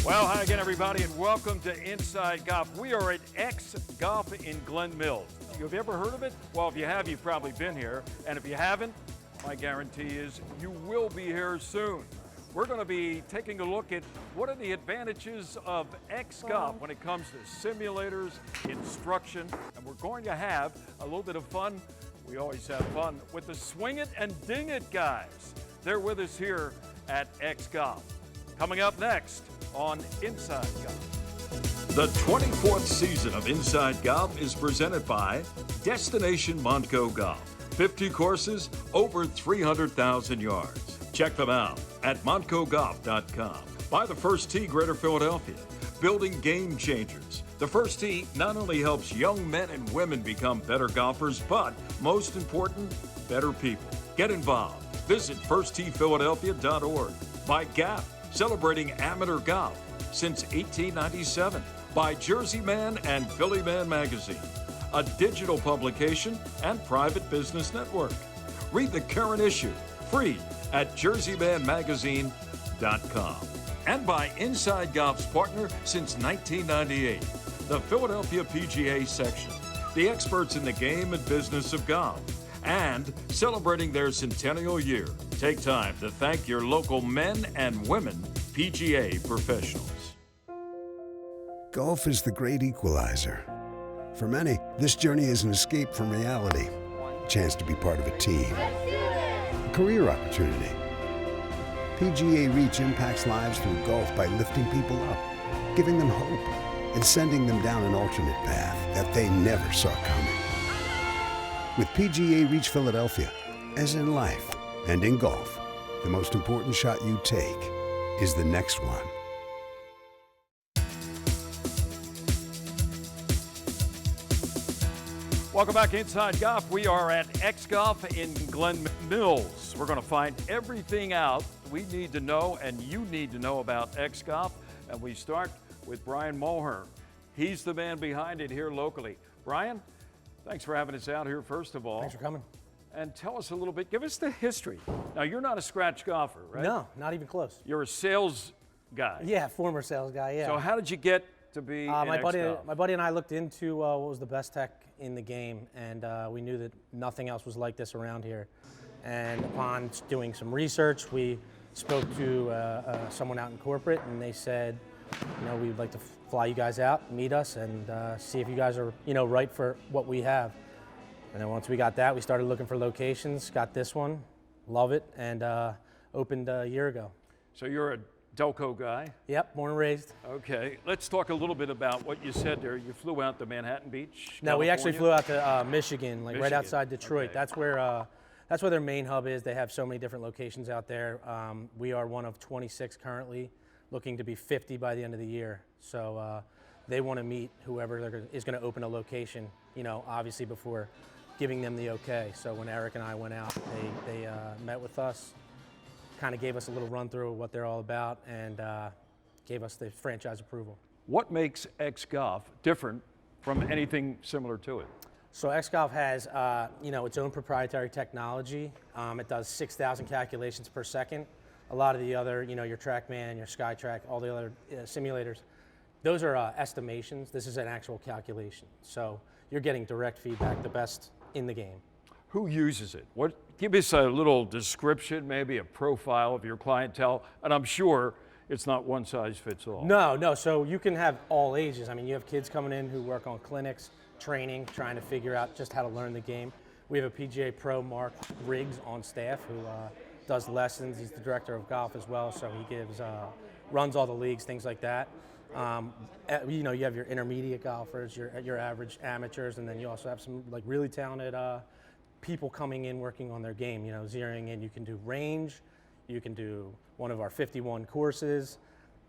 Well, hi again, everybody, and welcome to Inside Golf. We are at XGolf in Glen Mills. Have you ever heard of it? Well, if you have, you've probably been here. And if you haven't, my guarantee is you will be here soon. We're going to be taking a look at what are the advantages of XGolf when it comes to simulators, instruction, and we're going to have a little bit of fun. We always have fun with the Swing It and Ding It guys. They're with us here at XGolf. Coming up next on Inside Golf. The 24th season of Inside Golf is presented by Destination Montco Golf. 50 courses, over 300,000 yards. Check them out at montcogolf.com. By the First Tee Greater Philadelphia, building game changers. The First Tee not only helps young men and women become better golfers, but most important, better people. Get involved. Visit firstteephiladelphia.org. By Gap, celebrating amateur golf since 1897. By Jersey Man and Philly Man magazine, a digital publication and private business network. Read the current issue, free at jerseymanmagazine.com. And by Inside Golf's partner since 1998, the Philadelphia PGA section, the experts in the game and business of golf, and celebrating their centennial year. Take time to thank your local men and women PGA professionals. Golf is the great equalizer. For many, this journey is an escape from reality, a chance to be part of a team, a career opportunity. PGA Reach impacts lives through golf by lifting people up, giving them hope, and sending them down an alternate path that they never saw coming. With PGA Reach Philadelphia, as in life and in golf, the most important shot you take is the next one. Welcome back to Inside Golf. We are at XGolf in Glen Mills. We're going to find everything out we need to know and you need to know about XGolf. And we start with Brian Mulhern. He's the man behind it here locally. Brian, thanks for having us out here, first of all. Thanks for coming. And tell us a little bit, give us the history. Now, you're not a scratch golfer, right? No, not even close. You're a sales guy. Yeah, former sales guy, yeah. So how did you get to be my XGolf? buddy and I looked into what was the best tech in the game, and we knew that nothing else was like this around here. And upon doing some research, we spoke to someone out in corporate, and they said, you know, we'd like to fly you guys out, meet us, and see if you guys are, you know, right for what we have. And then once we got that, we started looking for locations, got this one, love it, and opened a year ago. So you're a Delco guy? Yep, born and raised. Okay, let's talk a little bit about what you said there. You flew out to Manhattan Beach, No, we actually flew out to Michigan, like right outside Detroit. Okay. That's where their main hub is. They have so many different locations out there. We are one of 26 currently, looking to be 50 by the end of the year. So they want to meet whoever is going to open a location, you know, obviously before giving them the okay. So when Eric and I went out, they met with us, kind of gave us a little run through of what they're all about, and gave us the franchise approval. What makes XGolf different from anything similar to it? So XGolf has, you know, its own proprietary technology. It does 6,000 calculations per second. A lot of the other, you know, your TrackMan, your SkyTrack, all the other simulators, those are estimations. This is an actual calculation. So you're getting direct feedback, the best in the game. Who uses it? Give us a little description, maybe a profile of your clientele, and I'm sure it's not one size fits all. No, so you can have all ages. I mean, you have kids coming in who work on clinics, training, trying to figure out just how to learn the game. We have a PGA Pro, Mark Riggs, on staff who does lessons. He's the director of golf as well, so he runs all the leagues, things like that. You know, you have your intermediate golfers, your average amateurs, and then you also have some like really talented people coming in working on their game. You know, zeroing in. You can do range, you can do one of our 51 courses,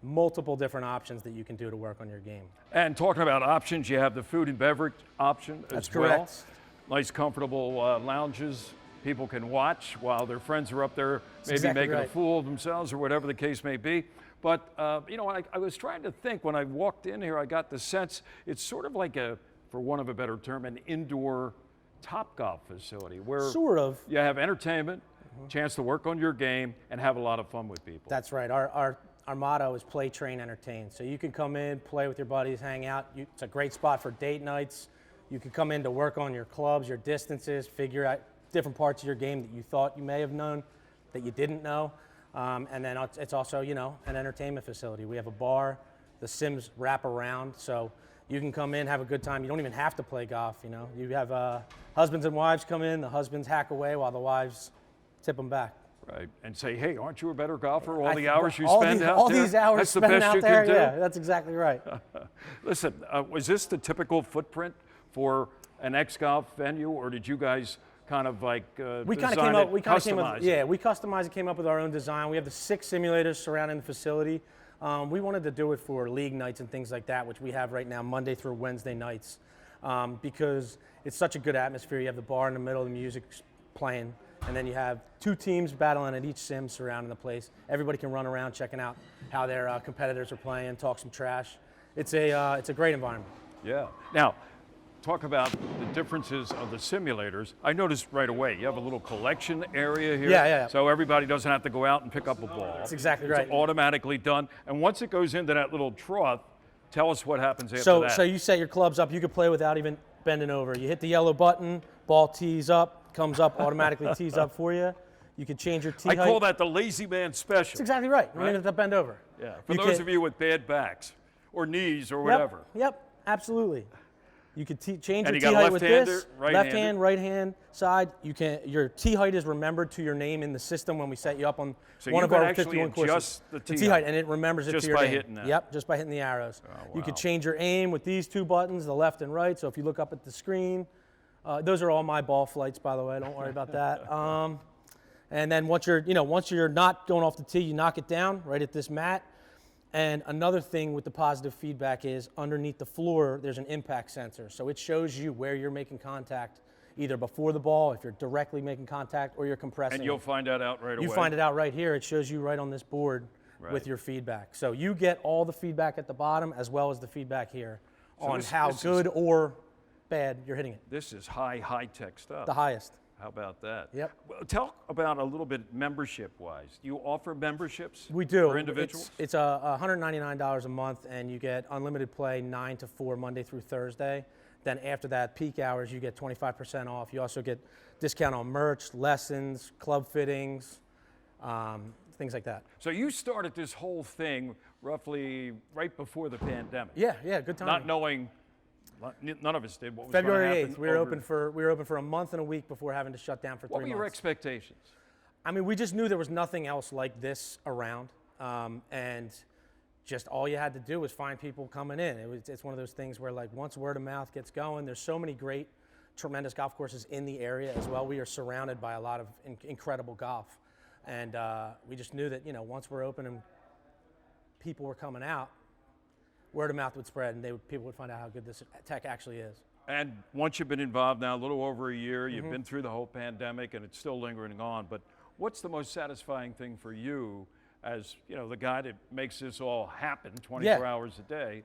multiple different options that you can do to work on your game. And talking about options, you have the food and beverage option as well. That's correct. Nice, comfortable lounges. People can watch while their friends are up there, maybe exactly making right. a fool of themselves or whatever the case may be. But, you know, I was trying to think when I walked in here, I got the sense it's sort of like for want of a better term, an indoor Topgolf facility where sort of you have entertainment, chance to work on your game, and have a lot of fun with people. That's right. Our our motto is play, train, entertain. So you can come in, play with your buddies, hang out. It's a great spot for date nights. You can come in to work on your clubs, your distances, figure out different parts of your game that you thought you may have known that you didn't know. And then it's also, you know, an entertainment facility. We have a bar, the sims wrap around, so you can come in, have a good time. You don't even have to play golf, you know. You have husbands and wives come in, the husbands hack away while the wives tip them back. Right, and say, hey, aren't you a better golfer? All the hours you spend out there? All these hours that's spent the best out you there, can do? yeah, that's exactly right. Listen, was this the typical footprint for an XGolf venue, or did you guys kind of like We kind of design came up. it, We kind of came customize up. it? Yeah, we customized and came up with our own design. We have the 6 simulators surrounding the facility. We wanted to do it for league nights and things like that, which we have right now, Monday through Wednesday nights, because it's such a good atmosphere. You have the bar in the middle, the music's playing, and then you have 2 teams battling at each sim surrounding the place. Everybody can run around checking out how their competitors are playing, talk some trash. It's a great environment. Yeah. Now, talk about the differences of the simulators. I noticed right away you have a little collection area here. Yeah. So everybody doesn't have to go out and pick up a ball. That's exactly right. It's automatically done. And once it goes into that little trough, tell us what happens after that. So you set your clubs up. You can play without even bending over. You hit the yellow button, ball tees up, comes up, automatically tees up for you. You can change your tee height. I call that the lazy man special. That's exactly right. You don't even have to bend over. Yeah. For those of you with bad backs or knees or whatever. Yep, absolutely. You can change And your you tee got height with left-hander, this. right-hander? Left hand, right hand side. Your tee height is remembered to your name in the system when we set you up on So one you of can our actually 51 courses. adjust the tee height, height and it remembers it just to your by name. hitting that. Yep, just by hitting the arrows. You wow. could change your aim with these 2 buttons, the left and right. So if you look up at the screen, those are all my ball flights, by the way. Don't worry about that. And then once you're not going off the tee, you knock it down right at this mat. And another thing with the positive feedback is underneath the floor, there's an impact sensor. So it shows you where you're making contact, either before the ball, if you're directly making contact, or you're compressing. And you'll find that out right away. You find it out right here. It shows you right on this board with your feedback. So you get all the feedback at the bottom as well as the feedback here on how good or bad you're hitting it. This is high-tech stuff. The highest. How about that? Yep. Well, talk about a little bit membership-wise. Do you offer memberships? We do. For individuals? It's $199 a month, and you get unlimited play 9 to 4 Monday through Thursday. Then after that, peak hours, you get 25% off. You also get discount on merch, lessons, club fittings, things like that. So you started this whole thing roughly right before the pandemic. Yeah, good time. Not knowing, none of us did what was February going to happen. 8th, we were open for a month and a week before having to shut down for 3 What months. were your expectations? I mean, we just knew there was nothing else like this around, and just all you had to do was find people coming in. It's one of those things where, like, once word of mouth gets going, there's so many great, tremendous golf courses in the area as well. We are surrounded by a lot of incredible golf, and we just knew that, once we're open and people were coming out, word of mouth would spread, and people would find out how good this tech actually is. And once you've been involved now a little over a year, you've been through the whole pandemic, and it's still lingering on. But what's the most satisfying thing for you as, the guy that makes this all happen 24 hours a day?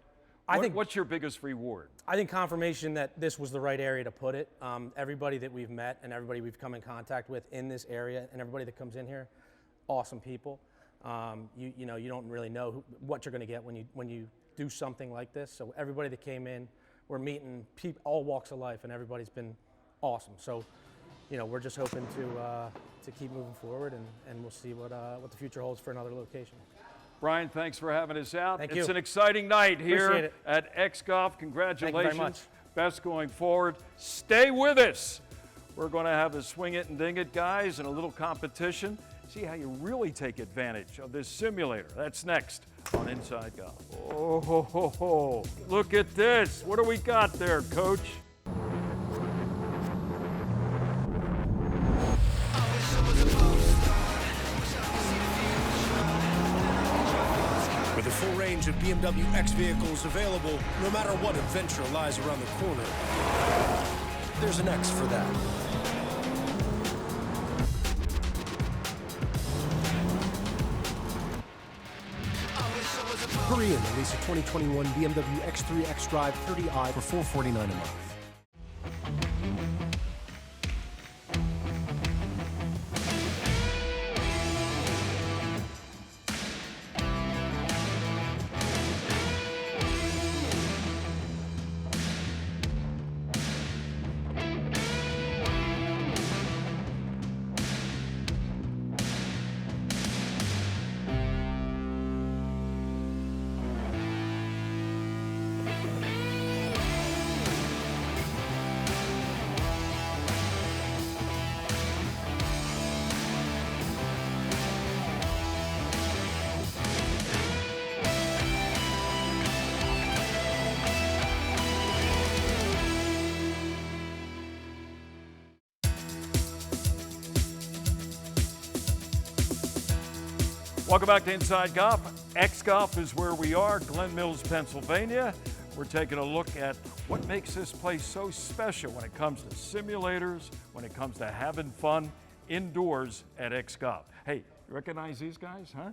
What's your biggest reward? I think confirmation that this was the right area to put it. Everybody that we've met and everybody we've come in contact with in this area and everybody that comes in here, awesome people. You don't really know what you're going to get when you do something like this. So everybody that came in, we're meeting all walks of life, and everybody's been awesome. So, we're just hoping to keep moving forward, and we'll see what the future holds for another location. Brian, thanks for having us out. Thank It's you. an exciting night here Appreciate it. at XGolf. Congratulations. Thank you very much. Best going forward. Stay with us. We're going to have the Swing It and Ding It guys and a little competition. See how you really take advantage of this simulator. That's next on Inside Golf. Oh, ho, ho, ho. Look at this. What do we got there, Coach? With a full range of BMW X vehicles available, no matter what adventure lies around the corner, there's an X for that. Hurry in and lease a 2021 BMW X3 X-Drive 30i for $449 a month. Welcome back to Inside Golf. XGolf is where we are, Glen Mills, Pennsylvania. We're taking a look at what makes this place so special when it comes to simulators, when it comes to having fun indoors at XGolf. Hey, you recognize these guys, huh?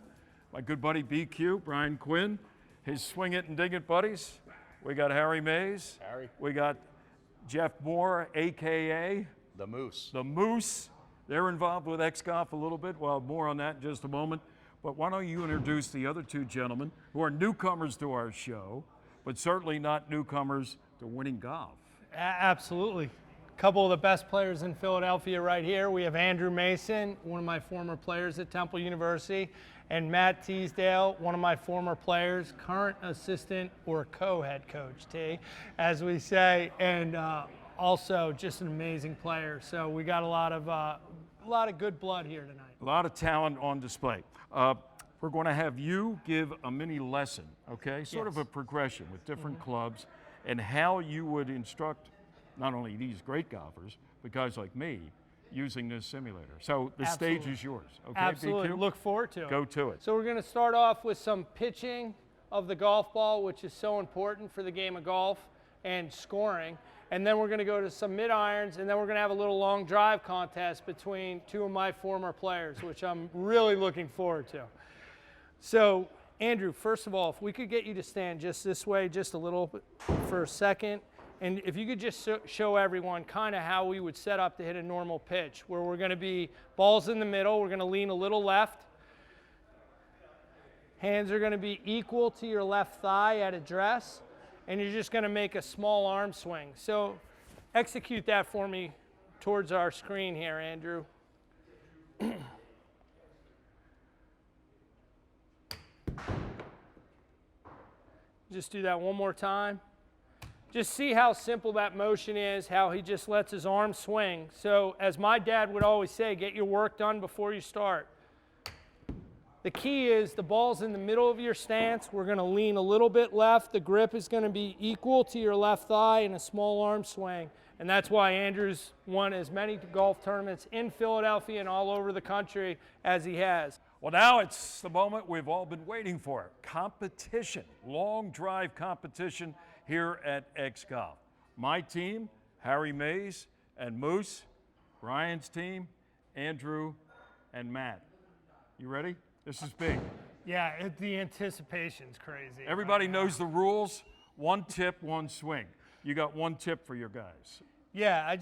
My good buddy BQ, Brian Quinn, his Swing It and Dig It buddies. We got Harry Mays. Harry. We got Jeff Moore, AKA The Moose. The Moose. They're involved with XGolf a little bit. Well, more on that in just a moment. But why don't you introduce the other two gentlemen who are newcomers to our show, but certainly not newcomers to winning golf. Absolutely. A couple of the best players in Philadelphia right here. We have Andrew Mason, one of my former players at Temple University, and Matt Teasdale, one of my former players, current assistant or co-head coach, T, as we say, and also just an amazing player. So we got a lot of good blood here tonight. A lot of talent on display. We're going to have you give a mini lesson, okay? Sort of a progression with different clubs and how you would instruct not only these great golfers, but guys like me using this simulator. So the stage is yours, okay? Absolutely. BQ? Look forward to it. Go to it. So we're going to start off with some pitching of the golf ball, which is so important for the game of golf, and scoring. And then we're going to go to some mid-irons, and then we're going to have a little long drive contest between two of my former players, which I'm really looking forward to. So, Andrew, first of all, if we could get you to stand just this way, just a little bit for a second, and if you could just show everyone kind of how we would set up to hit a normal pitch, where we're going to be balls in the middle, we're going to lean a little left, hands are going to be equal to your left thigh at address, and you're just going to make a small arm swing. So execute that for me towards our screen here, Andrew. Just do that one more time. Just see how simple that motion is, how he just lets his arm swing. So as my dad would always say, get your work done before you start. The key is the ball's in the middle of your stance. We're going to lean a little bit left. The grip is going to be equal to your left thigh and a small arm swing. And that's why Andrew's won as many golf tournaments in Philadelphia and all over the country as he has. Well, now it's the moment we've all been waiting for. Competition, long drive competition here at XGolf. My team, Harry Mays and Moose. Brian's team, Andrew and Matt. You ready? This is big. Yeah, the anticipation's crazy. Everybody knows the rules. One tip, one swing. You got one tip for your guys. Yeah,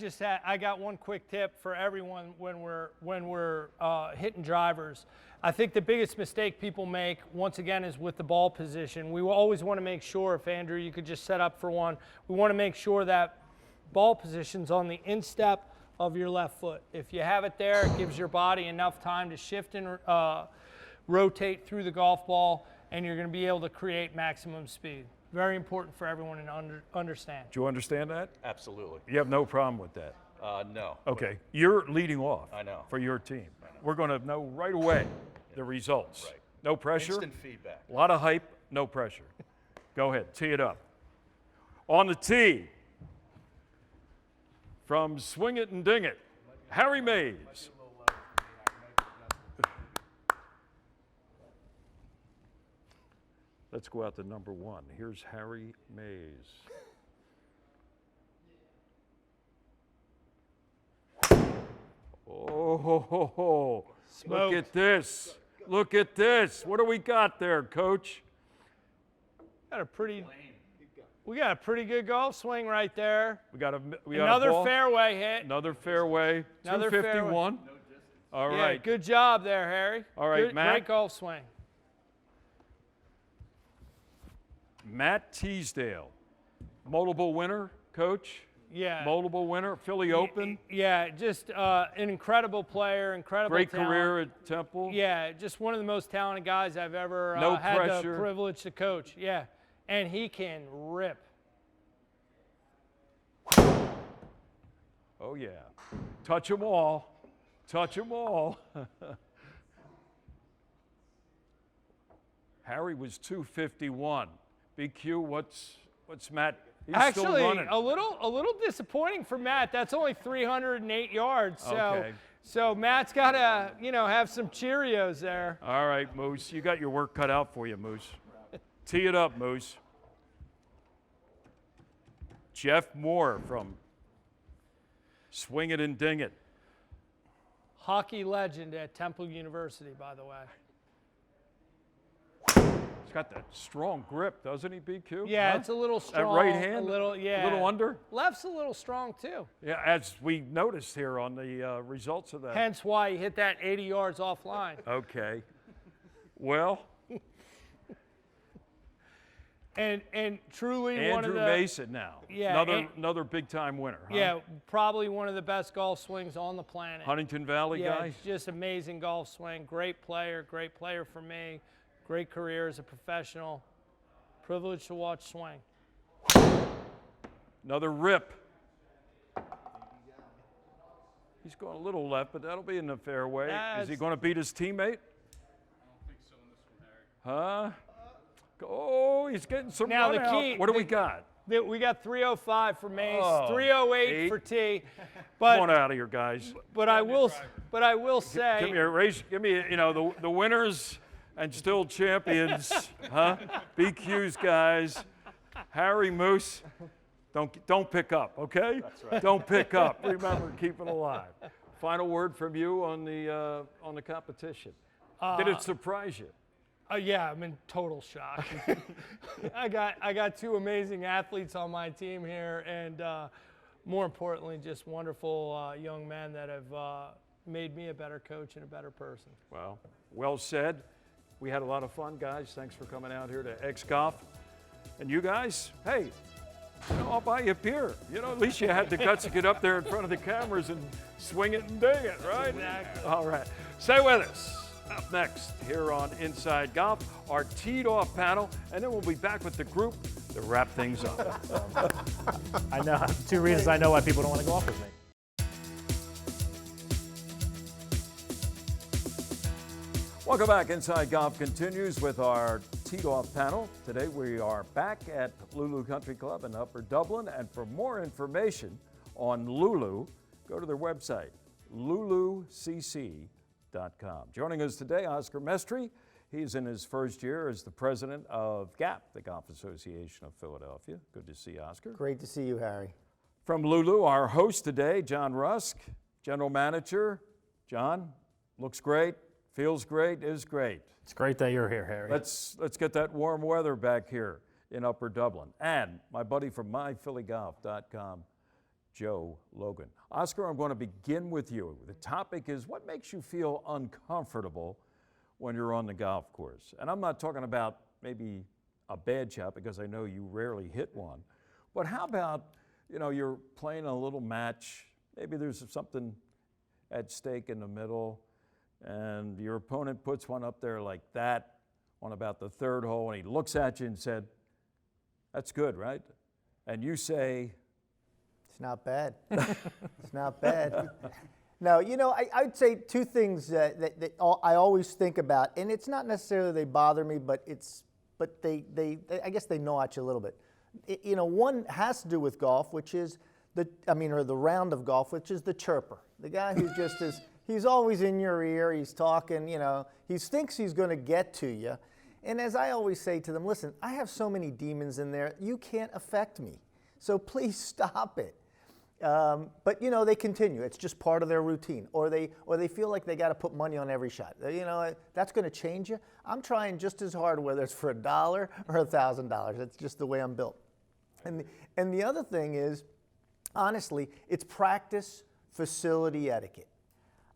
I got one quick tip for everyone when we're hitting drivers. I think the biggest mistake people make, once again, is with the ball position. We will always want to make sure, if Andrew, you could just set up for one, we want to make sure that ball position's on the instep of your left foot. If you have it there, it gives your body enough time to shift and rotate through the golf ball, and you're going to be able to create maximum speed. Very important for everyone to understand. Do you understand that? Absolutely. You have no problem with that? No. Okay. You're leading off. I know. For your team. We're going to know right away the results. Right. No pressure. Instant feedback. A lot of hype, no pressure. Go ahead, tee it up. On the tee, from Swing It and Ding It, Harry Mays. Let's go out to number one. Here's Harry Mays. Oh, ho, ho, ho. Look at this. Look at this. What do we got there, Coach? We got a pretty good golf swing right there. We got Another a ball. fairway hit. Another fairway. Another 251. All Yeah, right. good job there, Harry. All right, Matt. Great golf swing. Matt Teasdale, multiple winner, Coach. Yeah. Multiple winner, Philly Open. Yeah, just an incredible player, incredible Great talent. career at Temple. Yeah, just one of the most talented guys I've ever No had pressure. the privilege to coach. Yeah, and he can rip. Oh, yeah. Touch them all. Touch them all. Harry was 251. BQ, what's Matt? He's Actually, still running. a little disappointing for Matt. That's only 308 yards. So, Okay. So Matt's got to, have some Cheerios there. All right, Moose, you got your work cut out for you, Moose. Tee it up, Moose. Jeff Moore from Swing It and Ding It. Hockey legend at Temple University, by the way. He's got that strong grip, doesn't he, BQ? Yeah, Huh? it's a little strong. That right hand, a little, a little under? Left's a little strong, too. Yeah, as we noticed here on the results of that. Hence why he hit that 80 yards offline. Okay. Well, And truly one of Andrew the Mason now. Yeah, Another big time winner. Huh? yeah, probably one of the best golf swings on the planet. Huntington Valley Yeah, guy. it's just amazing golf swing. Great player for me. Great career as a professional. Privilege to watch swing. Another rip. He's going a little left, but that'll be in the fairway. Is he going to beat his teammate? I don't think so in this one, Harry. Huh? Oh, he's getting some Now run the out. key. What do we got? We got 305 for Mace, Oh, 308 eight. for T. Come on But out of here, guys. but I will say. Give me a race. Give me, the winners and still champions, huh? BQ's guys. Harry Moose. Don't pick up, okay? That's right. Don't pick up. Remember, keep it alive. Final word from you on the competition. Did it surprise you? Yeah, I'm in total shock. I got two amazing athletes on my team here, and more importantly, just wonderful young men that have made me a better coach and a better person. Well said. We had a lot of fun, guys. Thanks for coming out here to XGolf. And you guys, hey, I'll buy you a beer. At least you had the guts to get up there in front of the cameras and swing it and ding it, right? Exactly. All right. Stay with us. Up next here on Inside Golf, our teed off panel, and then we'll be back with the group to wrap things up. I know 2 reasons I know why people don't want to golf with me. Welcome back. Inside Golf continues with our teed off panel. Today we are back at Lulu Country Club in Upper Dublin, and for more information on Lulu, go to their website, lulucc.com. Joining us today, Oscar Mestri. He's in his first year as the president of GAP, the Golf Association of Philadelphia. Good to see you, Oscar. Great to see you, Harry. From Lulu, our host today, John Rusk, general manager. John, looks great, feels great, is great. It's great that you're here, Harry. Let's get that warm weather back here in Upper Dublin. And my buddy from myphillygolf.com, Joe Logan. Oscar, I'm going to begin with you. The topic is what makes you feel uncomfortable when you're on the golf course? And I'm not talking about maybe a bad shot, because I know you rarely hit one. But how about, you're playing a little match, maybe there's something at stake in the middle, and your opponent puts one up there like that on about the third hole, and he looks at you and said, "That's good, right?" And you say, It's not bad. It's not bad. No, I'd say 2 things that I always think about, and it's not necessarily they bother me, but they I guess they gnaw at you a little bit. One has to do with golf, which is the round of golf, which is the chirper, the guy who just is. He's always in your ear. He's talking. He thinks he's going to get to you, and as I always say to them, listen, I have so many demons in there. You can't affect me, so please stop it. But they continue. It's just part of their routine, or they feel like they got to put money on every shot. That's going to change you. I'm trying just as hard, whether it's for $1 or $1,000. That's just the way I'm built. And the other thing is, honestly, it's practice facility etiquette.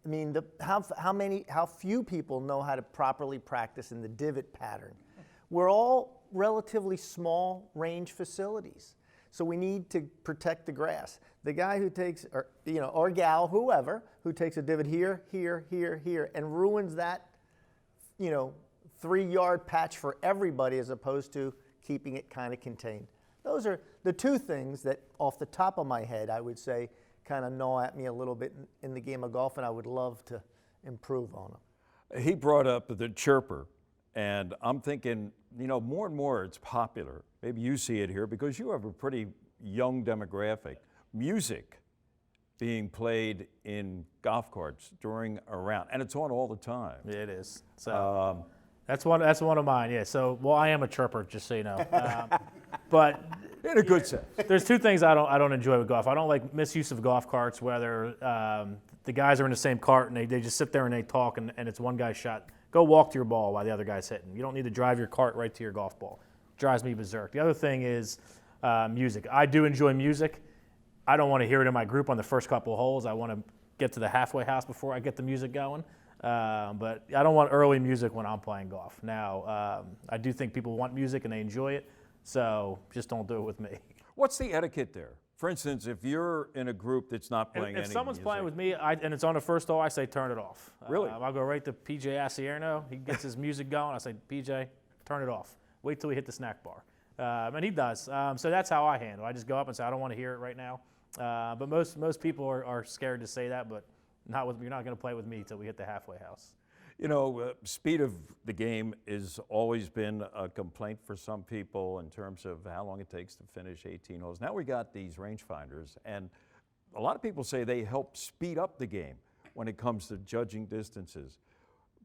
I mean, how few people know how to properly practice in the divot pattern. We're all relatively small range facilities. So we need to protect the grass. The guy who takes, or gal, whoever, who takes a divot here, here, here, here, and ruins that, 3-yard patch for everybody as opposed to keeping it kind of contained. Those are the 2 things that, off the top of my head, I would say kind of gnaw at me a little bit in the game of golf, and I would love to improve on them. he brought up the chirper, and I'm thinking, more and more it's popular. Maybe you see it here because you have a pretty young demographic. Music being played in golf carts during a round, and it's on all the time. Yeah, it is. So that's one of mine. Yeah. So I am a chirper, just so you know. But in a good sense. There's two things I don't enjoy with golf. I don't like misuse of golf carts, whether the guys are in the same cart and they just sit there and they talk and it's one guy's shot. Go walk to your ball while the other guy's hitting. You don't need to drive your cart right to your golf ball. It drives me berserk. The other thing is music. I do enjoy music. I don't want to hear it in my group on the first couple of holes. I want to get to the halfway house before I get the music going. But I don't want early music when I'm playing golf. Now, I do think people want music and they enjoy it, so just don't do it with me. What's the etiquette there? For instance, if you're in a group that's not playing any If someone's music, playing with me and it's on the first hole, I say turn it off. Really? I'll go right to PJ Asierno. He gets his music going. I say, PJ, turn it off. Wait till we hit the snack bar. And he does. So that's how I handle it. I just go up and say, I don't want to hear it right now. But most people are scared to say that, but you're not going to play with me till we hit the halfway house. You know, speed of the game has always been a complaint for some people in terms of how long it takes to finish 18 holes. Now we got these rangefinders, and a lot of people say they help speed up the game when it comes to judging distances.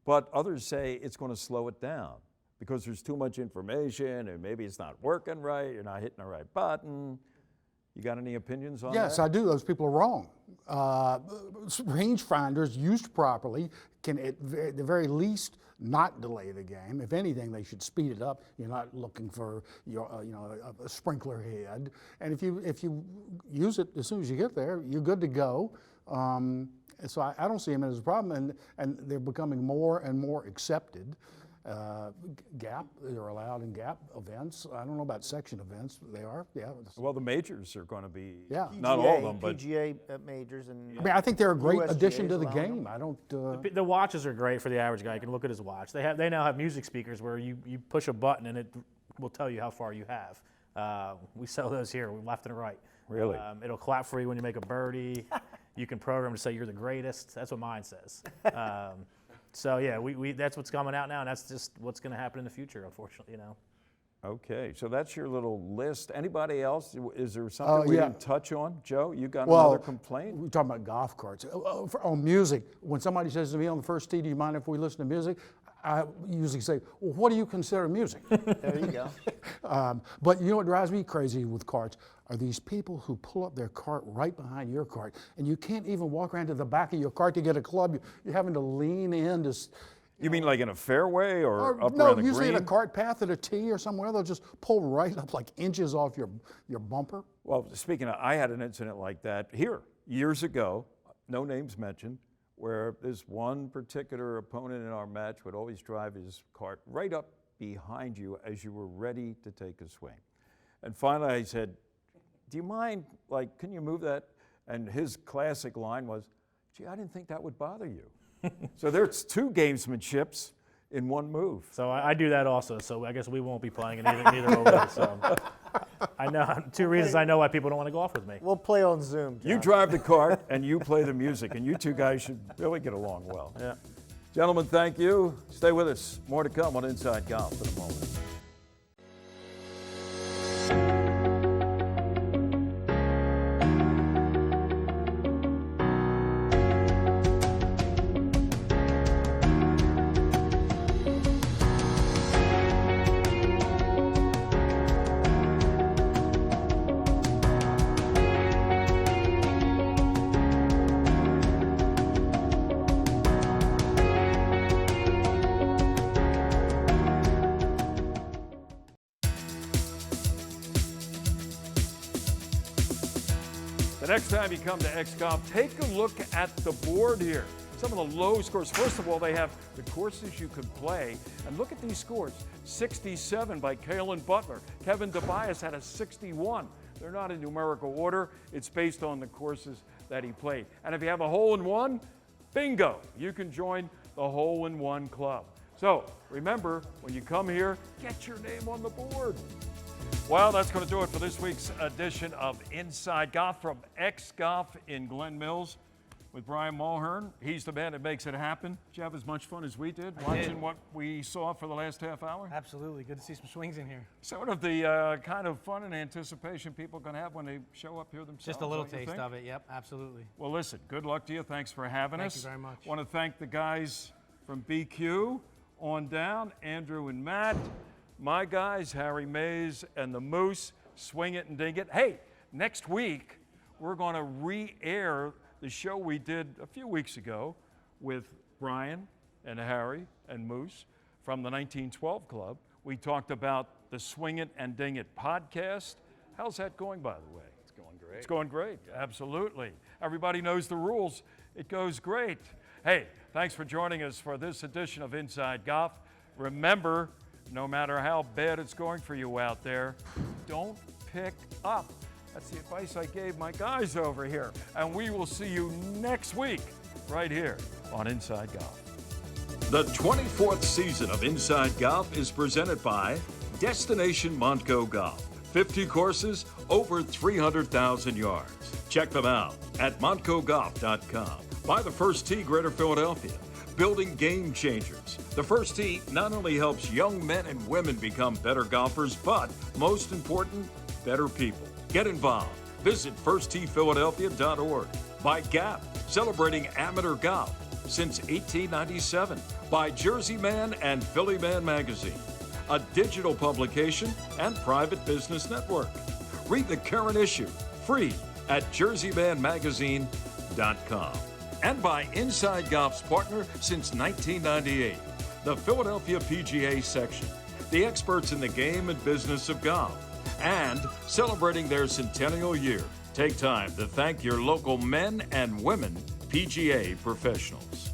But others say it's going to slow it down because there's too much information and maybe it's not working right, you're not hitting the right button. You got any opinions on that? Yes, I do. Those people are wrong. Rangefinders used properly can, at the very least, not delay the game. If anything, they should speed it up. You're not looking for a sprinkler head. And if you use it as soon as you get there, you're good to go. So I don't see them as a problem, and they're becoming more and more accepted. Gap, they're allowed in gap events. I don't know about section events, but they are. Yeah. Well, the majors are going to be, yeah. not all of them, but PGA majors and. I mean, I think they're a great USGAs addition to the allowing game. them. I don't. The watches are great for the average guy. You can look at his watch. They now have music speakers where you push a button and it will tell you how far you have. We sell those here, left and right. Really? It'll clap for you when you make a birdie. You can program to say you're the greatest. That's what mine says. So yeah, we that's what's coming out now, and that's just what's going to happen in the future, unfortunately, you know. Okay, so that's your little list. Anybody else? Is there something we didn't touch on? Joe, you got another complaint? We're talking about golf carts. On music, when somebody says to me on the first tee, do you mind if we listen to music? I usually say, well, what do you consider music? There you go. But you know what drives me crazy with carts are these people who pull up their cart right behind your cart, and you can't even walk around to the back of your cart to get a club. You're having to lean in to. You mean like in a fairway or up no, around the usually green? in a cart path at a tee or somewhere. They'll just pull right up like inches off your bumper. Well, speaking of, I had an incident like that here years ago, no names mentioned, where this one particular opponent in our match would always drive his cart right up behind you as you were ready to take a swing. And finally I said, do you mind, like, can you move that? And his classic line was, gee, I didn't think that would bother you. So there's two gamesmanships in one move. So I do that also, so I guess we won't be playing in neither way. So I know, two reasons I know why people don't want to golf with me. We'll play on Zoom, John. You drive the cart and you play the music, and you two guys should really get along well. Yeah. Gentlemen, thank you. Stay with us. More to come on Inside Golf in a moment. The next time you come to XGolf, take a look at the board here. Some of the low scores. First of all, they have the courses you could play. And look at these scores. 67 by Kalen Butler. Kevin DeBias had a 61. They're not in numerical order. It's based on the courses that he played. And if you have a hole-in-one, bingo, you can join the hole-in-one club. So remember, when you come here, get your name on the board. Well, that's going to do it for this week's edition of Inside Golf from XGolf in Glen Mills. with Brian Mulhern. He's the man that makes it happen. Did you have as much fun as we did watching what we saw for the last half hour? Absolutely. Good to see some swings in here. Sort of the kind of fun and anticipation people can have when they show up here themselves. Just a little don't you taste think? of it. Yep, absolutely. Well, listen, good luck to you. Thanks for having us. Thank you very much. Want to thank the guys from BQ on down, Andrew and Matt. My guys, Harry Mays and the Moose, Swing It and Ding It. Hey, next week, we're going to re-air the show we did a few weeks ago with Brian and Harry and Moose from the 1912 Club. We talked about the Swing It and Ding It podcast. How's that going, by the way? It's going great. It's going great, absolutely. Everybody knows the rules. It goes great. Hey, thanks for joining us for this edition of Inside Golf. Remember, no matter how bad it's going for you out there, don't pick up. That's the advice I gave my guys over here. And we will see you next week right here on Inside Golf. The 24th season of Inside Golf is presented by Destination Montco Golf. 50 courses, over 300,000 yards. Check them out at montcogolf.com. By the First Tee, Greater Philadelphia. Building game changers. The First Tee not only helps young men and women become better golfers, but most important, better people. Get involved. Visit firstteephiladelphia.org. By Gap, celebrating amateur golf since 1897. By Jersey Man and Philly Man magazine, a digital publication and private business network. Read the current issue, free, at jerseymanmagazine.com. And by Inside Golf's partner since 1998, the Philadelphia PGA section, the experts in the game and business of golf, and celebrating their centennial year. Take time to thank your local men and women PGA professionals.